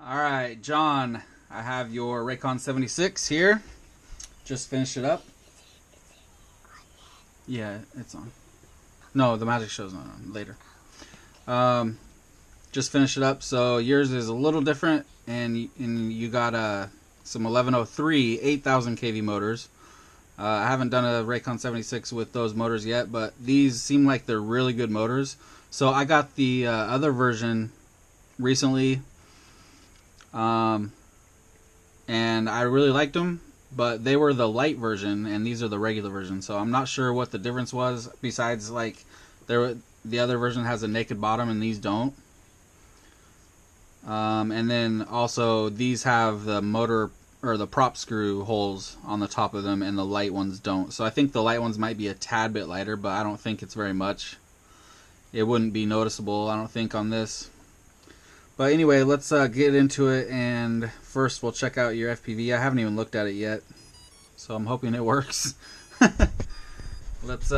Alright, John, I have your Rakon 76 here. Just finished it up. Yeah, it's on. No, the magic show's not on. Later. Just finished it up. So yours is a little different, and you got some 1103 8000 kV motors. I haven't done a Rakon 76 with those motors yet, but these seem like they're really good motors. So I got the other version recently, and I really liked them, but they were the light version and these are the regular version, so I'm not sure what the difference was, besides like the other version has a naked bottom and these don't. And then also these have the motor or the prop screw holes on the top of them and the light ones don't. So I think the light ones might be a tad bit lighter, but I don't think it's very much. It wouldn't be noticeable, I don't think, on this. But anyway, let's get into it, and first we'll check out your FPV. I haven't even looked at it yet, so I'm hoping it works. Let's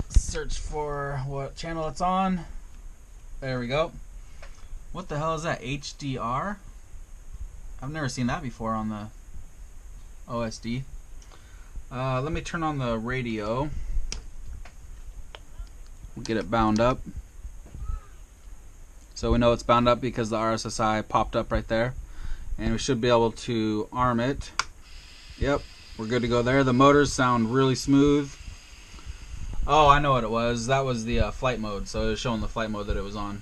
search for what channel it's on. There we go. What the hell is that? HDR? I've never seen that before on the OSD. Let me turn on the radio. We'll get it bound up. So we know it's bound up because the RSSI popped up right there. And we should be able to arm it. Yep, we're good to go there. The motors sound really smooth. Oh, I know what it was. That was the flight mode. So it was showing the flight mode that it was on.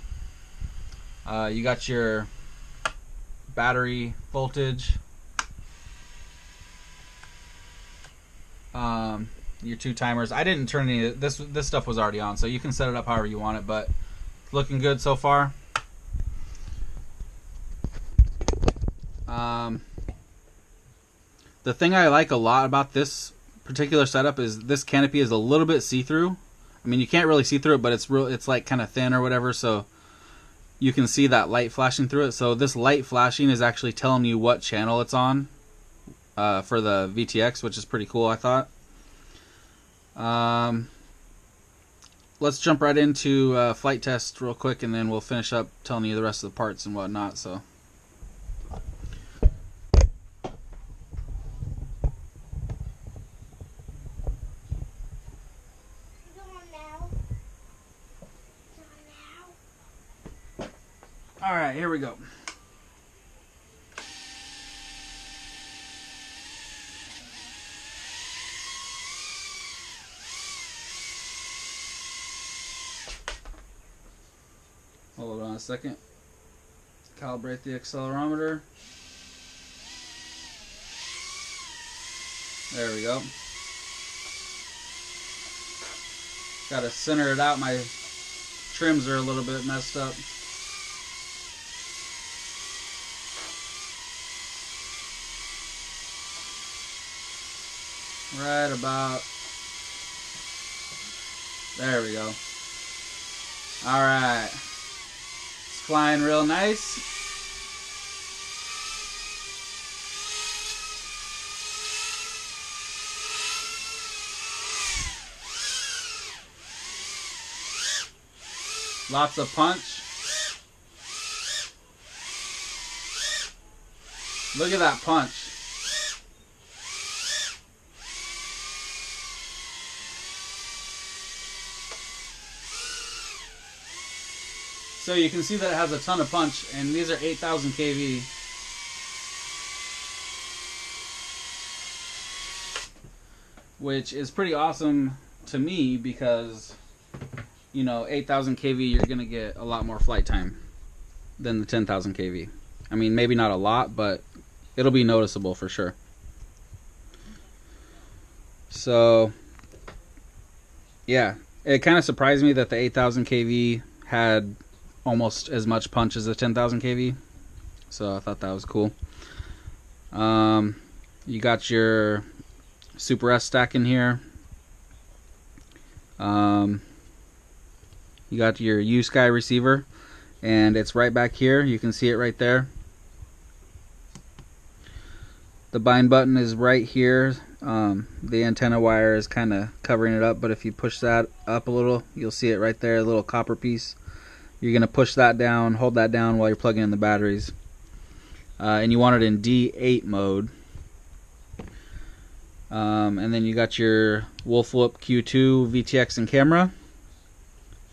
You got your battery voltage. Your two timers. I didn't turn any of this. This stuff was already on, so you can set it up however you want it, but it's looking good so far. The thing I like a lot about this particular setup is this canopy is a little bit see-through. I mean, you can't really see through it, but it's like kind of thin or whatever, so you can see that light flashing through it. So this light flashing is actually telling you what channel it's on for the VTX, which is pretty cool, I thought. Let's jump right into flight test real quick, and then we'll finish up telling you the rest of the parts and whatnot. So. Alright, here we go. Hold on a second. Calibrate the accelerometer. There we go. Gotta center it out. My trims are a little bit messed up. Right about there we go. Alright. It's flying real nice. Lots of punch. Look at that punch. So you can see that it has a ton of punch, and these are 8000 kV. Which is pretty awesome to me because, you know, 8000 kV, you're going to get a lot more flight time than the 10,000 kV. I mean, maybe not a lot, but it'll be noticeable for sure. So, yeah, it kind of surprised me that the 8000 kV had almost as much punch as the 10,000 kV, so I thought that was cool. You got your Super S stack in here. You got your U-Sky receiver, and it's right back here. You can see it right there. The bind button is right here. The antenna wire is kind of covering it up, but if you push that up a little, you'll see it right there, a little copper piece. You're going to push that down, hold that down while you're plugging in the batteries. and you want it in D8 mode. And then you got your Wolf Whoop Q2 VTX and camera.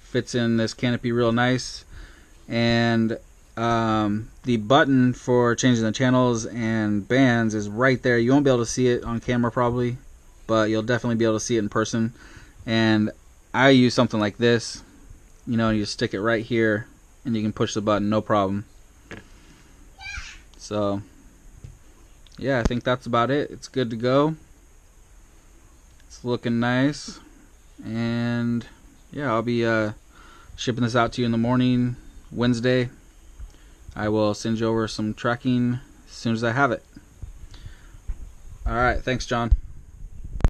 Fits in this canopy real nice. And the button for changing the channels and bands is right there. You won't be able to see it on camera probably, but you'll definitely be able to see it in person. And I use something like this. You know, you just stick it right here and you can push the button, no problem. So yeah, I think that's about it. It's good to go. It's looking nice. And yeah, I'll be shipping this out to you in the morning, Wednesday. I will send you over some tracking as soon as I have it. Alright, thanks John.